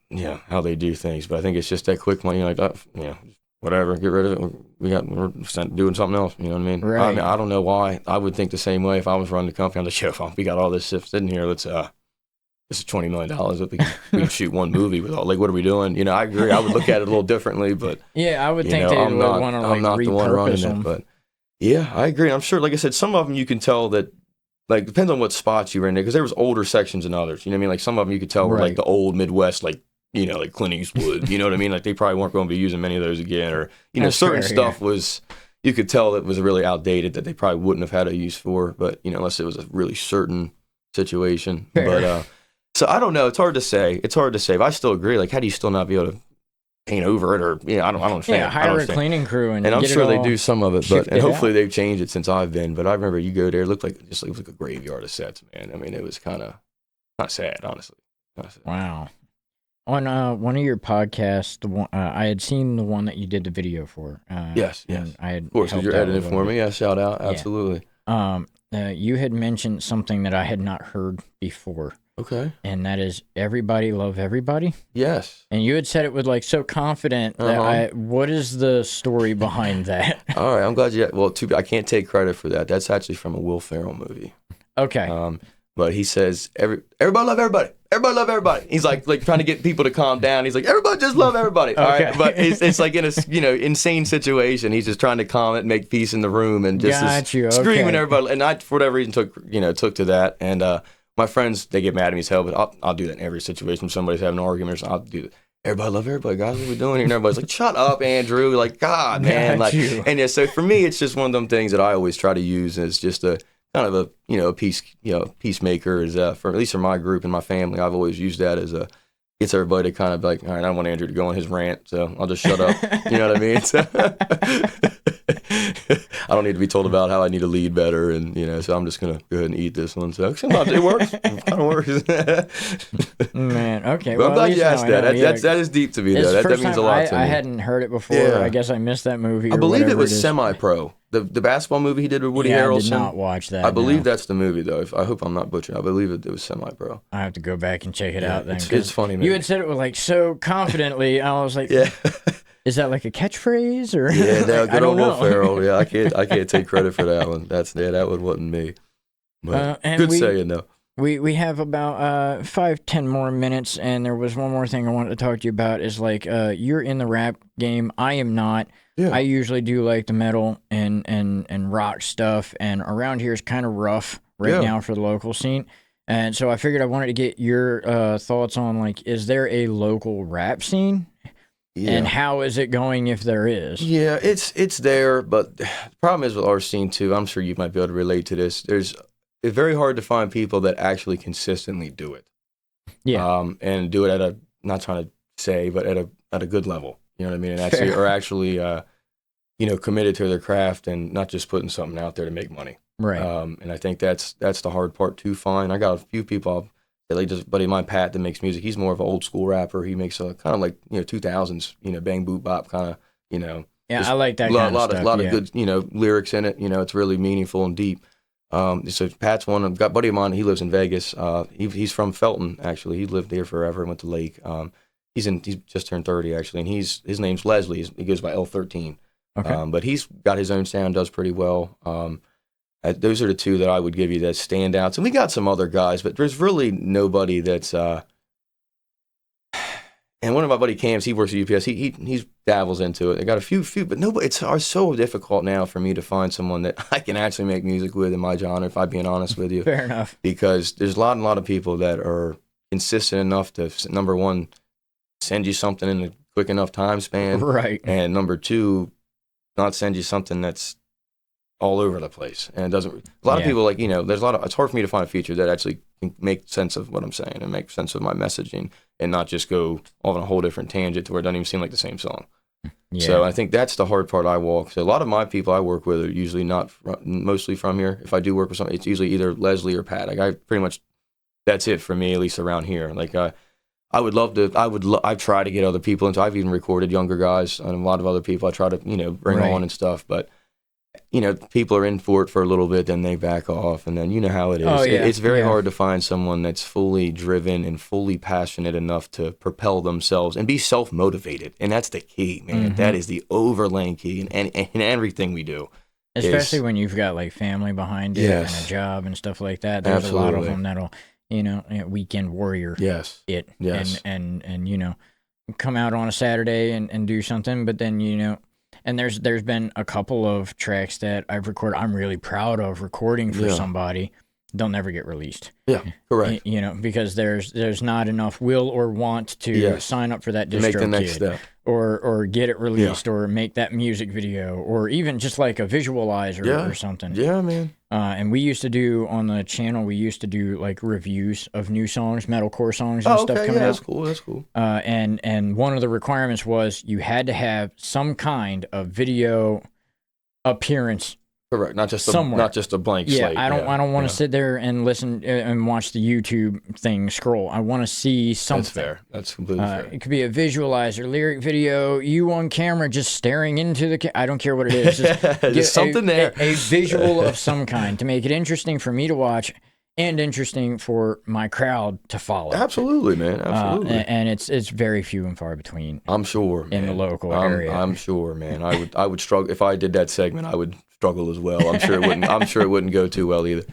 they do things, but I think it's just that quick money, like whatever, get rid of it. We're doing something else. You know what I mean? Right. I mean, I don't know why. I would think the same way if I was running the company. I'm like, yo, we got all this stuff sitting here. Let's this is $20 million. We can shoot one movie with all. Like, what are we doing? You know, I agree. I would look at it a little differently, but yeah, I would think they would want to like I'm not the one running it, but yeah, I agree. I'm sure. Like I said, some of them you can tell that. Like, depends on what spots you were in there, because there was older sections than others. You know what I mean? Like, some of them you could tell were like the old Midwest, like, you know, like Clint Eastwood. You know what I mean? Like, they probably weren't going to be using many of those again. Or, you know, That's certain fair, stuff was, you could tell that was really outdated, that they probably wouldn't have had a use for. But, you know, unless it was a really certain situation. Fair. But, so I don't know. It's hard to say. But I still agree. Like, how do you still not be able to paint over it? Or, you know, I don't understand. Yeah, hire a cleaning crew and I'm sure they do some of it, and hopefully out. they've changed it since I've been. But I remember you go there, it looked like a graveyard of sets, man. I mean, it was kind of not sad, honestly. Wow. On one of your podcasts, the one I had seen the one that you did the video for. Yes. I had, of course, you're editing for me. Yeah, shout out, absolutely. You had mentioned something that I had not heard before. Okay. And that is everybody love everybody. Yes. And you had said it with like so confident that what is the story behind that? All right, I'm glad you. Well, I can't take credit for that. That's actually from a Will Ferrell movie. Okay. But he says everybody love everybody. Everybody love everybody. He's like trying to get people to calm down. He's like, everybody just love everybody. Okay. All right. But it's like in a insane situation. He's just trying to calm it, and make peace in the room, and just screaming at everybody. And I, for whatever reason, took to that. And my friends, they get mad at me as hell, but I'll do that in every situation. If somebody's having an argument or something, I'll do that. Everybody love everybody, guys. What are we doing here? And everybody's like, shut up, Andrew. Like, God, man. Like, and yeah, so for me, it's just one of them things that I always try to use as just a kind of a peacemaker. Is for at least for my group and my family, I've always used that as gets everybody to kind of like, all right, I don't want Andrew to go on his rant, so I'll just shut up. You know what I mean? So, I don't need to be told about how I need to lead better, and so I'm just gonna go ahead and eat this one. So sometimes it works. It kind of works. Man, okay. But I'm glad you asked that. That is deep to me, though. That means a lot to me. I hadn't heard it before. Yeah. I guess I missed that movie. I believe it was Semi-Pro. The basketball movie he did with Woody Harrelson. I did not watch that. I believe that's the movie, though. I hope I'm not butchering. I believe it was Semi-Pro. I have to go back and check it out then. It's funny, man. You had said it with like so confidently. I was like, yeah. Is that like a catchphrase or? Yeah, good old Will Ferrell. Yeah, I can't take credit for that one. That one wasn't me. But good saying though. We have about 5-10 more minutes, and there was one more thing I wanted to talk to you about. Is like you're in the rap game. I am not. Yeah. I usually do like the metal and rock stuff, and around here is kind of rough now for the local scene. And so I figured I wanted to get your thoughts on like, is there a local rap scene? Yeah. And how is it going if there is? Yeah, it's there, but the problem is with our scene too. I'm sure you might be able to relate to this. It's very hard to find people that actually consistently do it. Yeah. And do it not trying to say, but at a good level. You know what I mean? And actually committed to their craft and not just putting something out there to make money. Right. And I think that's the hard part to find. I got a few people. Like just a buddy of mine, Pat, that makes music. He's more of an old school rapper. He makes a kind of like 2000s, bang boot bop kind of, Yeah, I like that kind of stuff. A lot of good, lyrics in it. It's really meaningful and deep. So Pat's one. I've got a buddy of mine. He lives in Vegas. He's from Felton actually. He lived there forever. Went to Lake. He's just turned 30 actually, and his name's Leslie. He goes by L13. Okay. But he's got his own sound. Does pretty well. Those are the two that I would give you that standouts. And we got some other guys, but there's really nobody that's. And one of my buddy Cam's, he works at UPS. He dabbles into it. I got a few, but nobody. It's so difficult now for me to find someone that I can actually make music with in my genre. If I'm being honest with you, fair enough. Because there's a lot of people that are consistent enough to, number one, send you something in a quick enough time span. Right. And number two, not send you something that's all over the place. And it doesn't, a lot of people like, there's it's hard for me to find a feature that actually can make sense of what I'm saying and make sense of my messaging and not just go off on a whole different tangent to where it doesn't even seem like the same song. Yeah. So I think that's the hard part I walk. So a lot of my people I work with are usually mostly from here. If I do work with somebody, it's usually either Leslie or Pat. Like I pretty much, that's it for me, at least around here. Like I would love to, I've tried to get other people into, I've even recorded younger guys and a lot of other people I try to, bring on and stuff. But, people are in for it for a little bit, then they back off. And then you know how it is. Oh, yeah. It's very hard to find someone that's fully driven and fully passionate enough to propel themselves and be self-motivated. And that's the key, man. Mm-hmm. That is the overlaying key in everything we do. Especially when you've got like family behind it and a job and stuff like that. There's a lot of them that'll, weekend warrior. Yes. And come out on a Saturday and do something, but then, and there's been a couple of tracks that I've recorded I'm really proud of recording for somebody. They'll never get released. Yeah, correct. Because there's not enough will or want to sign up for that distro make the next step. Or get it released or make that music video or even just like a visualizer or something. Yeah, man. And we used to do on the channel, like reviews of new songs, metalcore songs and stuff coming out. That's cool. That's cool. And one of the requirements was you had to have some kind of video appearance. Correct. Not just a blank slate. I don't want to sit there and listen and watch the YouTube thing scroll. I want to see something. That's fair. That's completely fair. It could be a visualizer, lyric video, you on camera just staring into the I don't care what it is. Just something there. A visual of some kind to make it interesting for me to watch and interesting for my crowd to follow. Absolutely, man. Absolutely. And it's very few and far between. I'm sure, man. In the local area. I'm sure, man. I would struggle if I did that segment. I would struggle as well. I'm sure it wouldn't go too well either.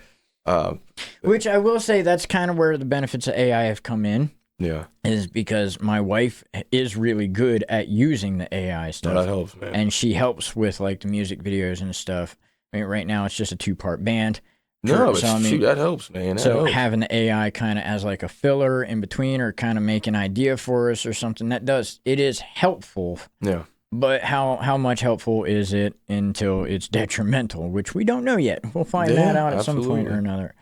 Which I will say that's kind of where the benefits of AI have come in. Yeah. Is because my wife is really good at using the AI stuff. That helps, man. And she helps with like the music videos and stuff. I mean, right now it's just a 2-part band. That helps, man. Having the AI kind of as like a filler in between or kind of make an idea for us or something, it is helpful. Yeah. But how much helpful is it until it's detrimental, which we don't know yet. We'll find that out at some point or another.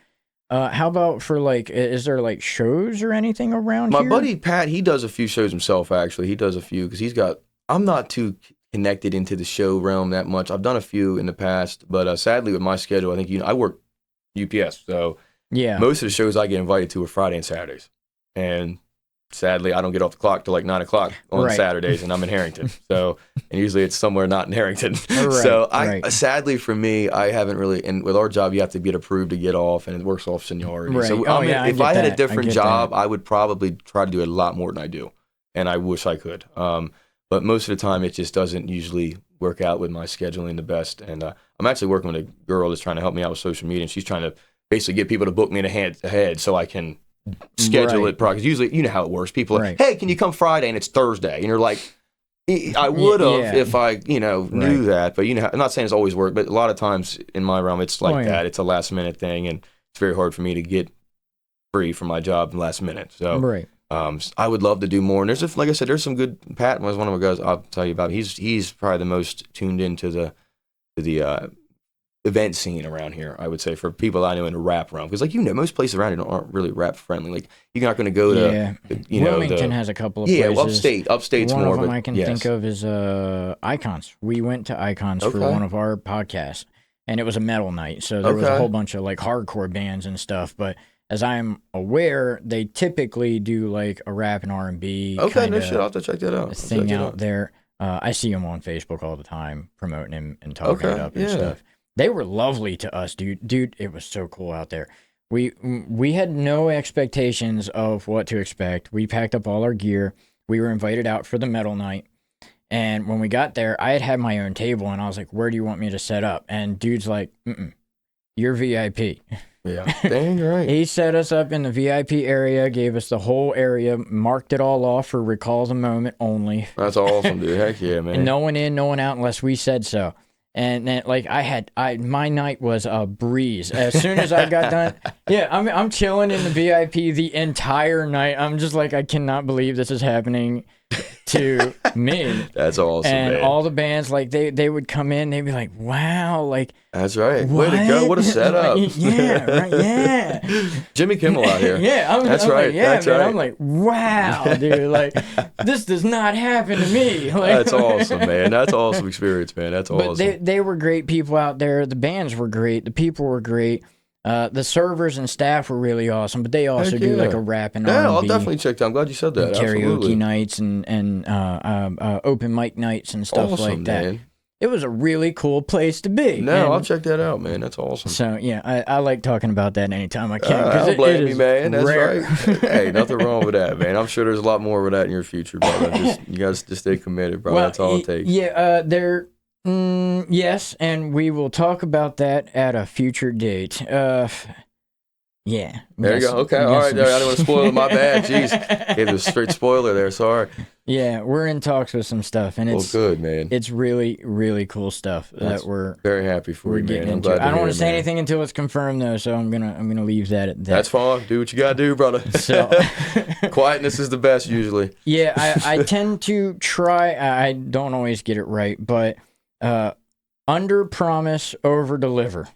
How about for like, is there like shows or anything around here? My buddy Pat, he does a few shows himself, actually. He does a few because I'm not too connected into the show realm that much. I've done a few in the past, but sadly with my schedule, I think, I work UPS. So most of the shows I get invited to are Friday and Saturdays. And sadly, I don't get off the clock till like 9 o'clock on Saturdays, and I'm in Harrington. So, and usually it's somewhere not in Harrington. Sadly for me, I haven't really, and with our job, you have to get approved to get off, and it works off seniority. Right. So, if I had a different job, I would probably try to do it a lot more than I do. And I wish I could. But most of the time, it just doesn't usually work out with my scheduling the best. And I'm actually working with a girl that's trying to help me out with social media, and she's trying to basically get people to book me ahead so I can schedule it. Because usually, you know how it works. People are, hey, can you come Friday? And it's Thursday. And you're like, I would have if I, knew that. But, I'm not saying it's always worked, but a lot of times in my realm, it's like that. It's a last minute thing, and it's very hard for me to get free from my job last minute. So, I would love to do more. And like I said, there's some good. Pat was one of my guys. I'll tell you about. He's probably the most tuned into the event scene around here. I would say for people I know in the rap realm, because most places around here aren't really rap friendly. Like you're not going to go to Wilmington has a couple of places. Upstate's one more. One of them I can think of is Icons. We went to Icons for one of our podcasts, and it was a metal night, so there was a whole bunch of like hardcore bands and stuff, but. As I'm aware, they typically do like a rap and R&B. Okay, no shit. I'll have to check that out. Thing out there. I see them on Facebook all the time, promoting him and talking it up and stuff. They were lovely to us, dude. Dude, it was so cool out there. We had no expectations of what to expect. We packed up all our gear. We were invited out for the metal night. And when we got there, I had my own table, and I was like, where do you want me to set up? And dude's like, you're VIP. Yeah, dang right. He set us up in the VIP area, gave us the whole area, marked it all off for recall the moment only. That's awesome, dude. Heck yeah, man. And no one in, no one out unless we said so. And then, like, my night was a breeze. As soon as I got done, I'm chilling in the VIP the entire night. I'm just like, I cannot believe this is happening. to me. That's awesome, and man. all the bands, like they would come in, they'd be like, wow, like That's right. what? Way to go. What a setup. Yeah, right, yeah. Jimmy Kimmel out here. Yeah, That's I'm right. Like, yeah, That's man. right. I'm like, wow, dude. Like, this does not happen to me. Like, That's awesome, man. That's an awesome experience, man. That's but awesome. they were great people out there. The bands were great. The people were great. The servers and staff were really awesome, but they also Heck do yeah. like a rap and Yeah, R&B, I'll definitely check that. I'm glad you said that. karaoke Absolutely. nights and open mic nights and stuff Awesome, like that. man. It was a really cool place to be. No, And I'll check that out, man. That's awesome. so yeah, I like talking about that anytime I can. I don't blame you, man. That's rare. right. Hey, nothing wrong with that, man. I'm sure there's a lot more with that in your future, brother. You guys just stay committed, bro. Well, That's all it takes. Yeah, yes, and we will talk about that at a future date. Yeah. There you go. Okay. All right. I didn't want to spoil it. My bad. Jeez. Gave a straight spoiler there. Sorry. Yeah, we're in talks with some stuff, and Well, it's good, man. it's really, really cool stuff that we're Very happy for you, getting man. I'm into. glad I don't want to say anything until it's confirmed, though, so I'm gonna leave that at that. That's fine. Do what you gotta do, brother. So, Quietness is the best usually. yeah, I tend to try. I don't always get it right, but under promise, over deliver.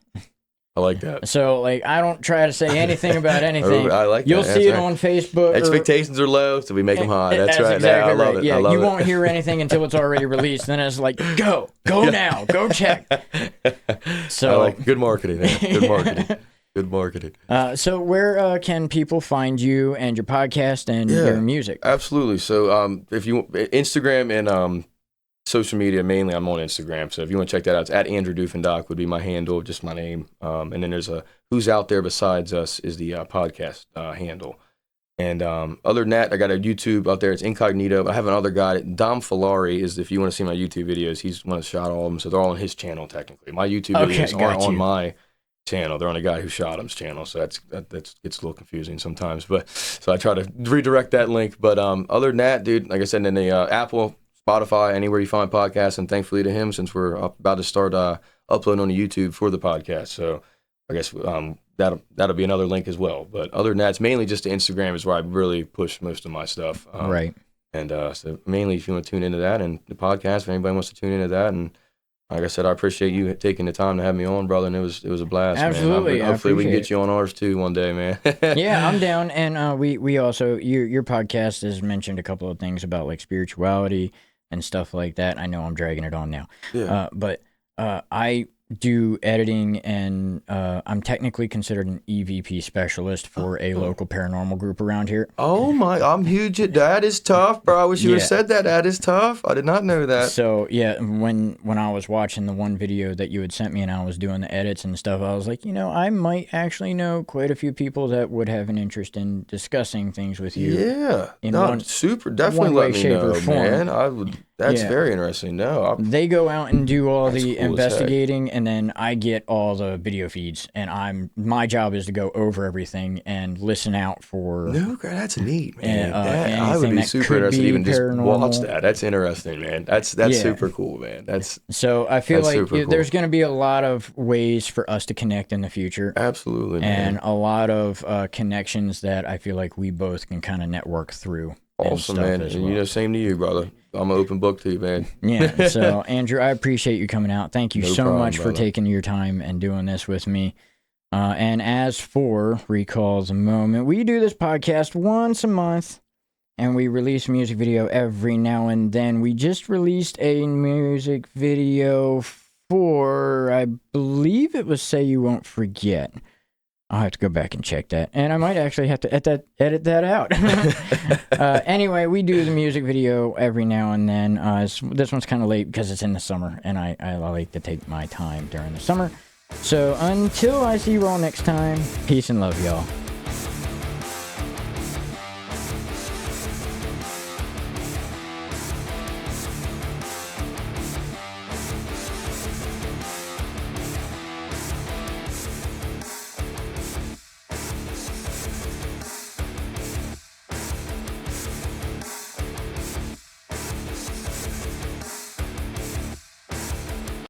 I like that. So, like, I don't try to say anything about anything. I like that. You'll see it right. on Facebook. Expectations are low, so we make them high. That's right. Exactly I love right. it. Yeah, I love you it. won't hear anything until it's already released. Then it's like, go now, go check. So, I like good marketing. Man. Good marketing. Good marketing. So where can people find you and your podcast and your music? Absolutely. So if you Instagram and social media, mainly I'm on Instagram. So if you want to check that out, it's at Andrew Dufendach would be my handle, just my name. And then there's a Who's Out There Besides Us is the podcast handle. And other than that, I got a YouTube out there. It's incognito. I have another guy, Dom Filari, is if you want to see my YouTube videos, he's one that shot all of them. So they're all on his channel, technically. My YouTube videos aren't on my channel. They're on a guy who shot him's channel. So that gets a little confusing sometimes. But so I try to redirect that link. But other than that, dude, like I said, in the Apple, Spotify, anywhere you find podcasts, and thankfully to him, since we're about to start uploading on the YouTube for the podcast. So I guess that'll be another link as well. But other than that, it's mainly just the Instagram is where I really push most of my stuff. Right. And so mainly if you want to tune into that, and the podcast, if anybody wants to tune into that, and like I said, I appreciate you taking the time to have me on, brother, and it was a blast. Absolutely. Man. Hopefully we can get you on ours too one day, man. Yeah, I'm down. And we also your podcast has mentioned a couple of things about like spirituality and stuff like that. I know I'm dragging it on now. Yeah. But I do editing, and I'm technically considered an EVP specialist for a local paranormal group around here. Oh my, I'm huge at that. Is tough, bro. I wish you would have said that. That is tough. I did not know that. So yeah, when I was watching the one video that you had sent me and I was doing the edits and stuff, I was like, I might actually know quite a few people that would have an interest in discussing things with you. Yeah. Super. one Definitely way, let me shape, know, or form. man. I would. That's very interesting. No, They go out and do all the cool as heck. investigating, and then I get all the video feeds, and my job is to go over everything and listen out for. No, that's neat, man. And, I would be super interested to even just paranormal. watch that. That's interesting, man. That's super cool, man. So I feel like cool. there's going to be a lot of ways for us to connect in the future. Absolutely, man. And a lot of connections that I feel like we both can kind of network through. Awesome, man. Well. And same to you, brother. I'm an open book to you, man. Yeah. So, Andrew, I appreciate you coming out. Thank you so problem, much for brother. taking your time and doing this with me. And as for Recall the Moment, we do this podcast once a month, and we release a music video every now and then. We just released a music video for, I believe it was Say You Won't Forget. I'll have to go back and check that. And I might actually have to edit that out. Anyway, we do the music video every now and then. This one's kind of late because it's in the summer, and I like to take my time during the summer. So until I see you all next time, peace and love, y'all.